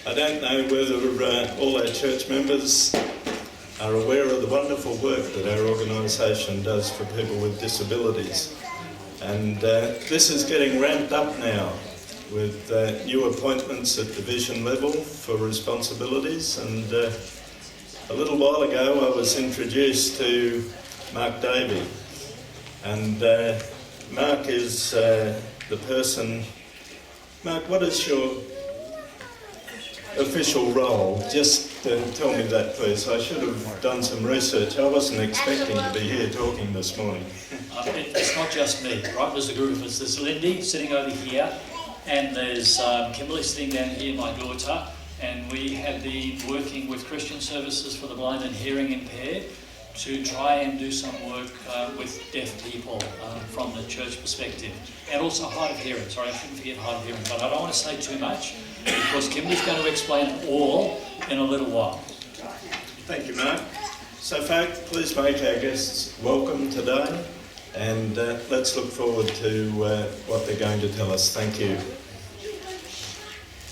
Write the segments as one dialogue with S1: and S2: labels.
S1: I don't know whether all our church members are aware of the wonderful work that our organisation does for people with disabilities. And this is getting ramped up now with new appointments at division level for responsibilities. And a little while ago I was introduced to Mark Davey. And Mark is the person... Mark, what is your official role? Just tell me that, please. I should have done some research. I wasn't expecting to be here talking this morning.
S2: It's not just me, right? There's a group of us. There's Lindy sitting over here, and there's Kimberley sitting down here, my daughter, and we have been working with Christian Services for the Blind and Hearing Impaired to try and do some work with deaf people from the church perspective, and also hard of hearing. Sorry, I shouldn't forget hard of hearing, but I don't want to say too much because Kimberley's going to explain it all in a little while.
S1: Thank you, Mark. So, folks, please make our guests welcome today, and let's look forward to what they're going to tell us. Thank you.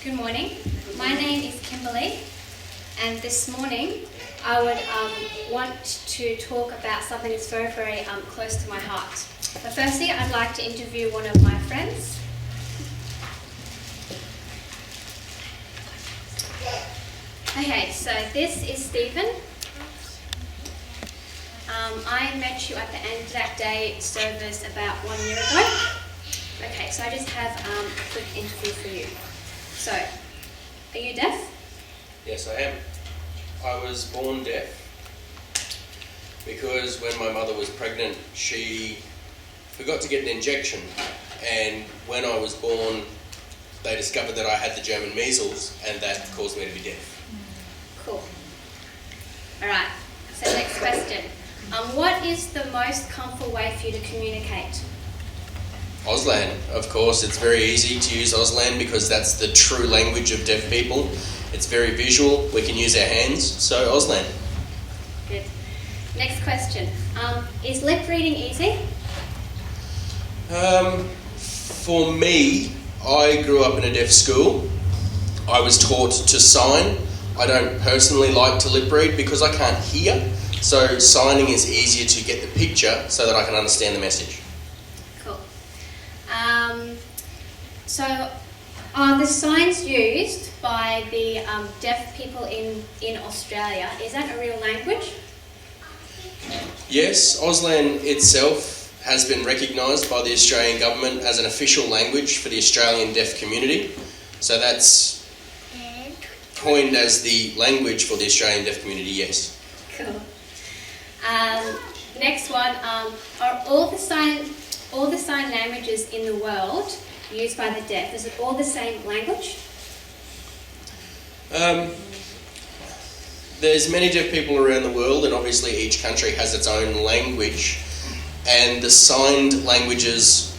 S3: Good morning. My name is Kimberley, and this morning I would want to talk about something that's very, very close to my heart. But firstly, I'd like to interview one of my friends. Okay, so this is Stephen. I met you at the end of that day service about 1 year ago. Okay, so I just have a quick interview for you. So, are you deaf?
S4: Yes, I am. I was born deaf because when my mother was pregnant, she forgot to get an injection, and when I was born, they discovered that I had the German measles, and that caused me to be deaf.
S3: Cool. Alright, so next question. What is the most comfortable way for you to communicate?
S4: Auslan, of course. It's very easy to use Auslan because that's the true language of deaf people. It's very visual, we can use our hands, so Auslan.
S3: Good. Next question. Is lip reading easy?
S4: For me, I grew up in a deaf school. I was taught to sign. I don't personally like to lip read because I can't hear, so signing is easier to get the picture so that I can understand the message.
S3: Cool. So are the signs used by the deaf people in Australia, is that a real language?
S4: Yes, Auslan itself has been recognised by the Australian government as an official language for the Australian deaf community. So that's coined as the language for the Australian deaf community, yes.
S3: Cool. Next one, are all the sign languages in the world used by the deaf? Is it all the same language?
S4: There's many deaf people around the world, and obviously each country has its own language, and the signed languages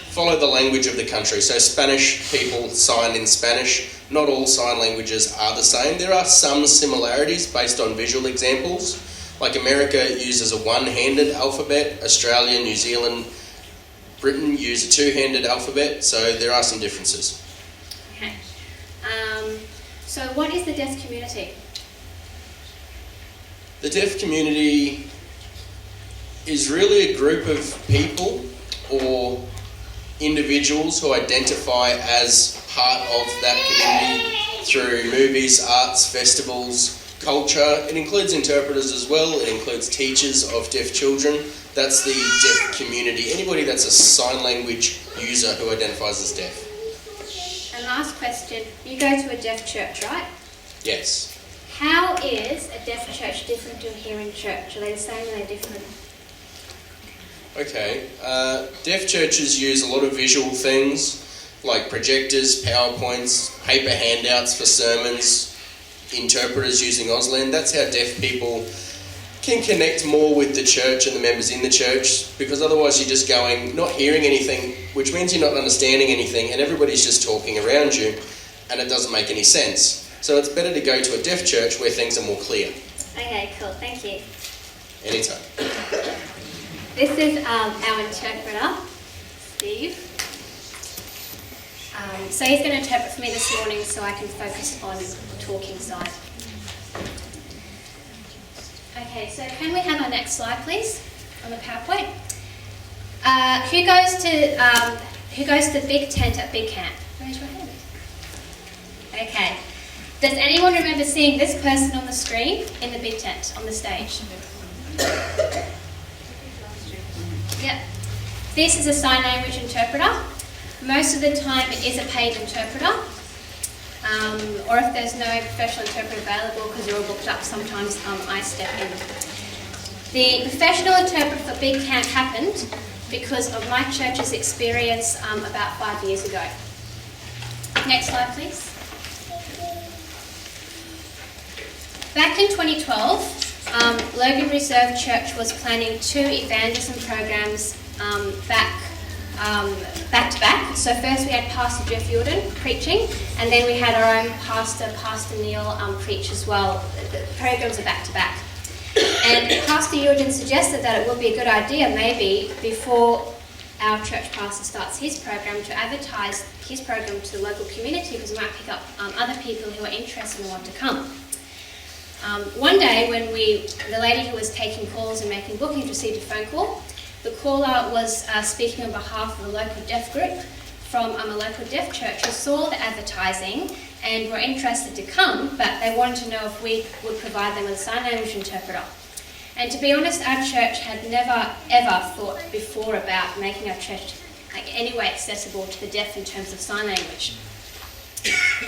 S4: follow the language of the country. So Spanish people sign in Spanish. Not all sign languages are the same. There are some similarities based on visual examples. Like America uses a one-handed alphabet, Australia, New Zealand, Britain use a two-handed alphabet, so there are some differences.
S3: Okay. So what is the deaf community?
S4: The deaf community is really a group of people or individuals who identify as part of that community through movies, arts, festivals, culture. It includes interpreters as well. It includes teachers of deaf children. That's the deaf community. Anybody that's a sign language user who identifies as deaf.
S3: And last question, you go to a deaf church, right?
S4: Yes.
S3: How is a deaf church different to a hearing church? Are they the same or are they different?
S4: Okay. Deaf churches use a lot of visual things like projectors, PowerPoints, paper handouts for sermons, interpreters using Auslan. That's how deaf people can connect more with the church and the members in the church, because otherwise you're just going, not hearing anything, which means you're not understanding anything, and everybody's just talking around you, and it doesn't make any sense. So it's better to go to a deaf church where things are more clear.
S3: Okay, cool. Thank you.
S4: Anytime.
S3: This is our interpreter, Steve. So he's going to interpret for me this morning so I can focus on the talking side. Okay, so can we have our next slide, please, on the PowerPoint? Who goes to the big tent at Big Camp? Raise your hand. Okay. Does anyone remember seeing this person on the screen in the big tent on the stage? Yep. This is a sign language interpreter. Most of the time it is a paid interpreter. Or if there's no professional interpreter available because you're all booked up, sometimes I step in. The professional interpreter for Big Camp happened because of my church's experience about 5 years ago. Next slide, please. Back in 2012, Logan Reserve Church was planning 2 evangelism programs back to back. So first we had Pastor Jeff Jordan preaching, and then we had our own pastor, Pastor Neil, preach as well. The programs are back to back. And Pastor Jordan suggested that it would be a good idea maybe before our church pastor starts his program to advertise his program to the local community, because we might pick up other people who are interested and want to come. One day when the lady who was taking calls and making bookings received a phone call. The caller was speaking on behalf of a local deaf group from a local deaf church who saw the advertising and were interested to come, but they wanted to know if we would provide them with a sign language interpreter. And to be honest, our church had never ever thought before about making our church anyway accessible to the deaf in terms of sign language.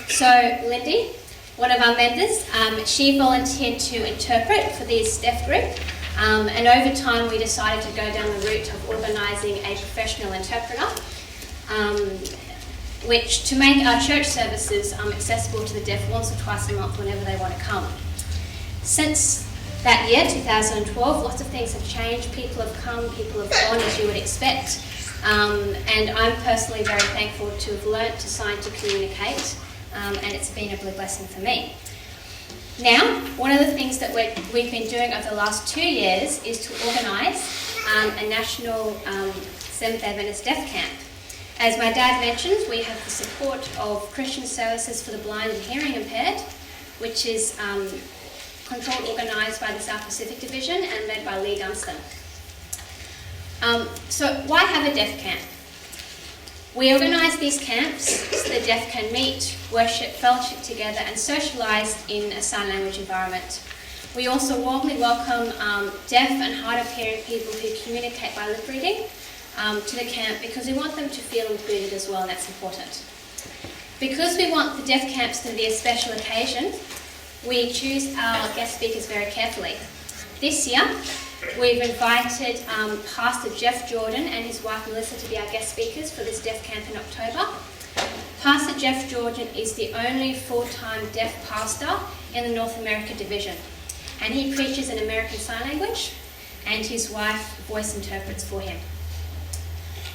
S3: So Lindy, one of our members, she volunteered to interpret for this deaf group. And over time we decided to go down the route of organising a professional interpreter, which to make our church services accessible to the deaf once or twice a month whenever they want to come. Since that year, 2012, lots of things have changed. People have come, people have gone, as you would expect. And I'm personally very thankful to have learnt to sign to communicate, and it's been a blessing for me. Now, one of the things that we've been doing over the last 2 years is to organise a national Seventh-day Adventist Deaf Camp. As my dad mentioned, we have the support of Christian Services for the Blind and Hearing Impaired, which is controlled, organised by the South Pacific Division and led by Lee Dunstan. So why have a deaf camp? We organise these camps so the deaf can meet, worship, fellowship together and socialise in a sign language environment. We also warmly welcome deaf and hard of hearing people who communicate by lip reading to the camp, because we want them to feel included as well, and that's important. Because we want the deaf camps to be a special occasion, we choose our guest speakers very carefully. This year, we've invited Pastor Jeff Jordan and his wife Melissa to be our guest speakers for this deaf camp in October. Pastor Jeff Jordan is the only full-time deaf pastor in the North America division, and he preaches in American Sign Language, and his wife voice interprets for him.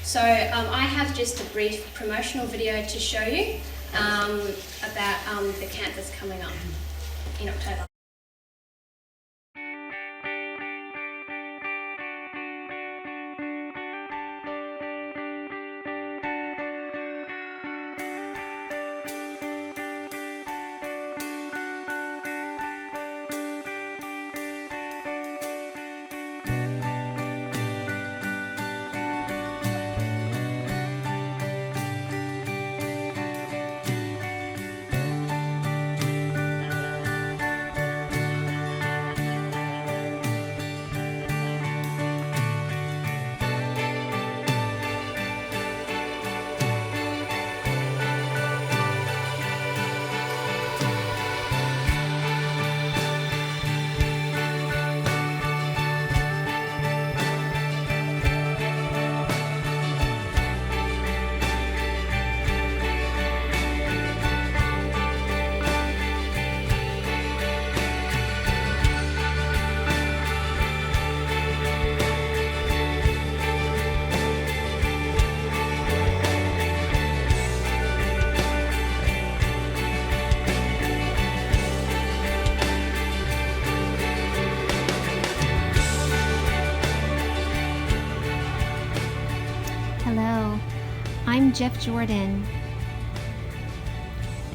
S3: So I have just a brief promotional video to show you about the camp that's coming up in October.
S5: I'm Jeff Jordan.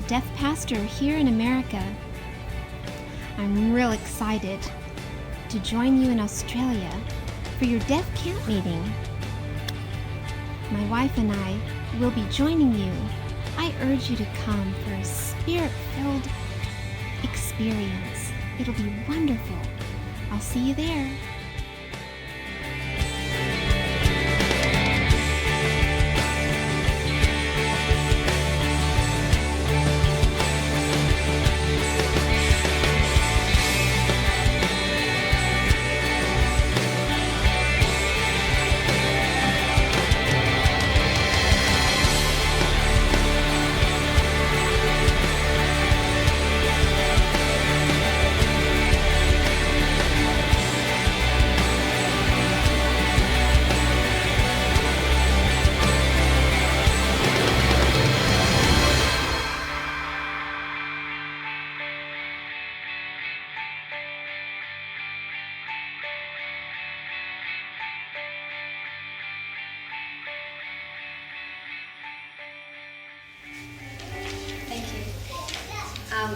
S5: deaf pastor here in America. I'm real excited to join you in Australia for your deaf camp meeting. My wife and I will be joining you. I urge you to come for a spirit-filled experience. It'll be wonderful. I'll see you there.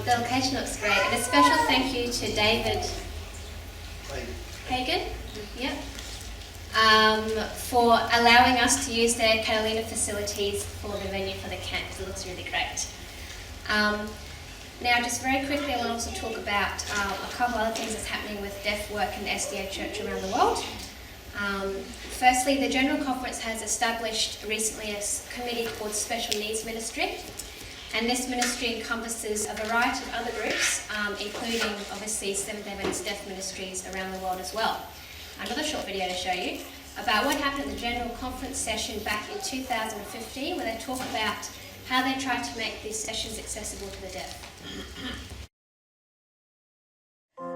S3: The location looks great, and a special thank you to David Hagen, for allowing us to use their Catalina facilities for the venue for the camp. It looks really great. Now, just very quickly, I want to also talk about a couple other things that's happening with deaf work in the SDA Church around the world. Firstly, the General Conference has established recently a committee called Special Needs Ministry. And this ministry encompasses a variety of other groups, including obviously Seventh-day Adventist Deaf Ministries around the world as well. Another short video to show you about what happened at the General Conference session back in 2015, where they talk about how they try to make these sessions accessible to the deaf.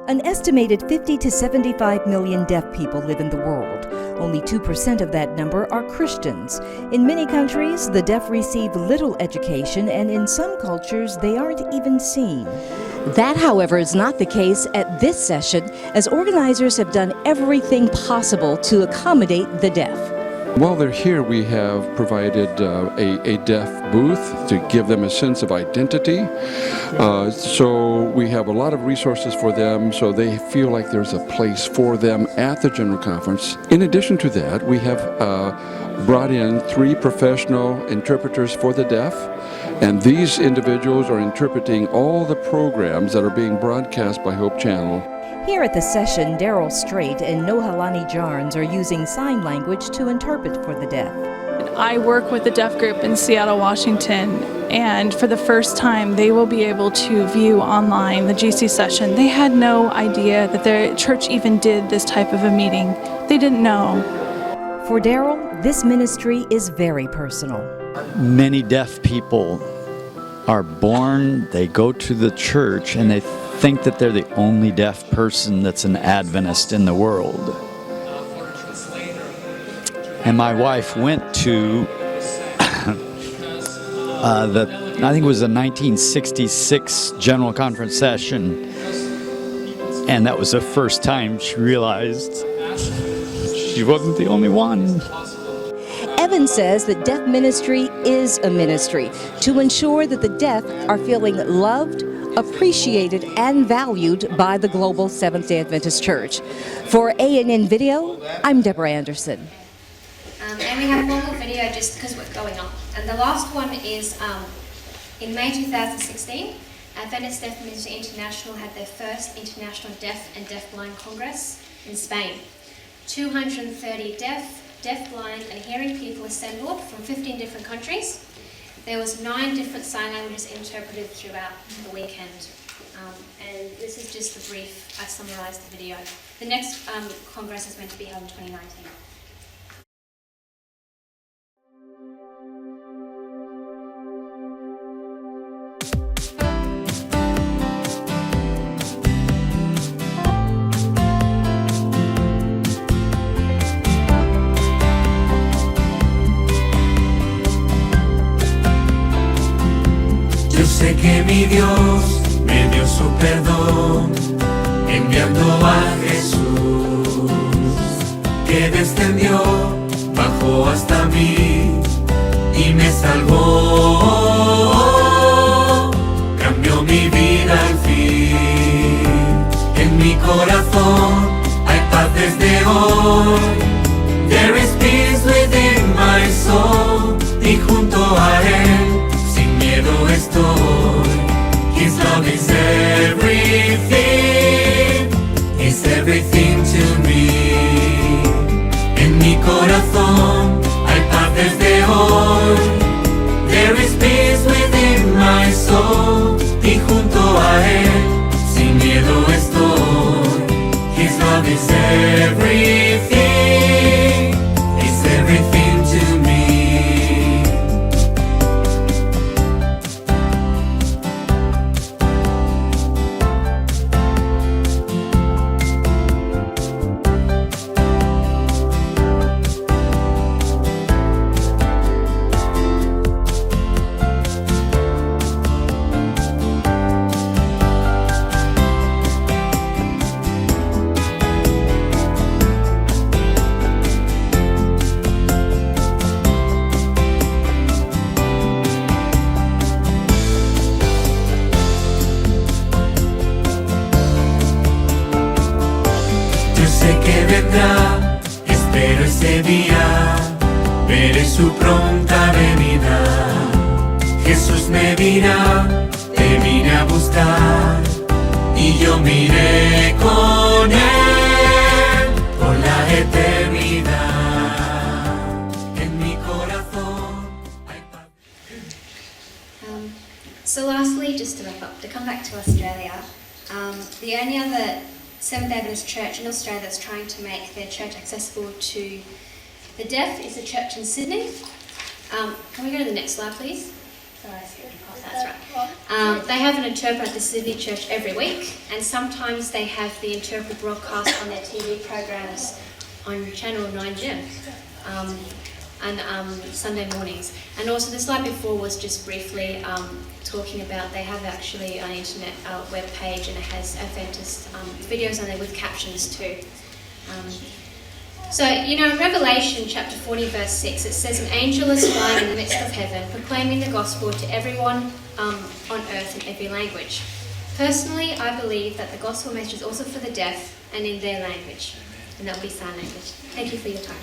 S6: An estimated 50 to 75 million deaf people live in the world. Only 2% of that number are Christians. In many countries, the deaf receive little education, and in some cultures, they aren't even seen. That, however, is not the case at this session, as organizers have done everything possible to accommodate the deaf.
S7: While they're here, we have provided a deaf booth to give them a sense of identity. So we have a lot of resources for them, so they feel like there's a place for them at the General Conference. In addition to that, we have brought in 3 professional interpreters for the deaf, and these individuals are interpreting all the programs that are being broadcast by Hope Channel.
S6: Here at the session, Daryl Strait and Nohalani Jarnes are using sign language to interpret for the deaf.
S8: I work with the deaf group in Seattle, Washington, and for the first time they will be able to view online the GC session. They had no idea that their church even did this type of a meeting. They didn't know.
S6: For Daryl, this ministry is very personal.
S9: Many deaf people are born, they go to the church, and they think that they're the only deaf person that's an Adventist in the world. And my wife went to I think it was a 1966 General Conference session, and that was the first time she realized she wasn't the only one.
S6: Evan says that deaf ministry is a ministry to ensure that the deaf are feeling loved, appreciated, and valued by the global Seventh-day Adventist Church. For ANN Video, I'm Deborah Anderson.
S3: And we have one more video just because we're going on. And the last one is in May 2016, Adventist Deaf Ministry International had their first International Deaf and Deafblind Congress in Spain. 230 deaf, blind and hearing people assembled from 15 different countries. There was 9 different sign languages interpreted throughout the weekend. And this is just the brief, I summarised the video. The next Congress is meant to be held in 2019.
S10: Yo sé que mi Dios me dio su perdón, enviando a Jesús, que descendió, bajó hasta mí y me salvó. estoy. His love is everything to me. En mi corazón hay paz desde hoy. There is peace within my soul. Y junto a él, sin miedo estoy. His love is everything to me. Espero ese día, veré su pronta venida. Jesús me dirá, te vine a buscar, y yo me iré con él por la eternidad. En mi corazón hay paz.
S3: So lastly, just to wrap up, to come back to Australia, the only other Seventh-day Adventist church in Australia that's trying to make their church accessible to the deaf is a church in Sydney. Can we go to the next slide, please? That's right. They have an interpreter at the Sydney church every week, and sometimes they have the interpreter broadcast on their TV programs on Channel 9 Gem and Sunday mornings. And also the slide before was just briefly talking about they have actually an internet web page, and it has Adventist videos on there with captions too. So, you know, in Revelation chapter 40 verse 6, it says, an angel is flying in the midst of heaven, proclaiming the gospel to everyone on earth in every language. Personally, I believe that the gospel message is also for the deaf and in their language, and that will be sign language. Thank you for your time.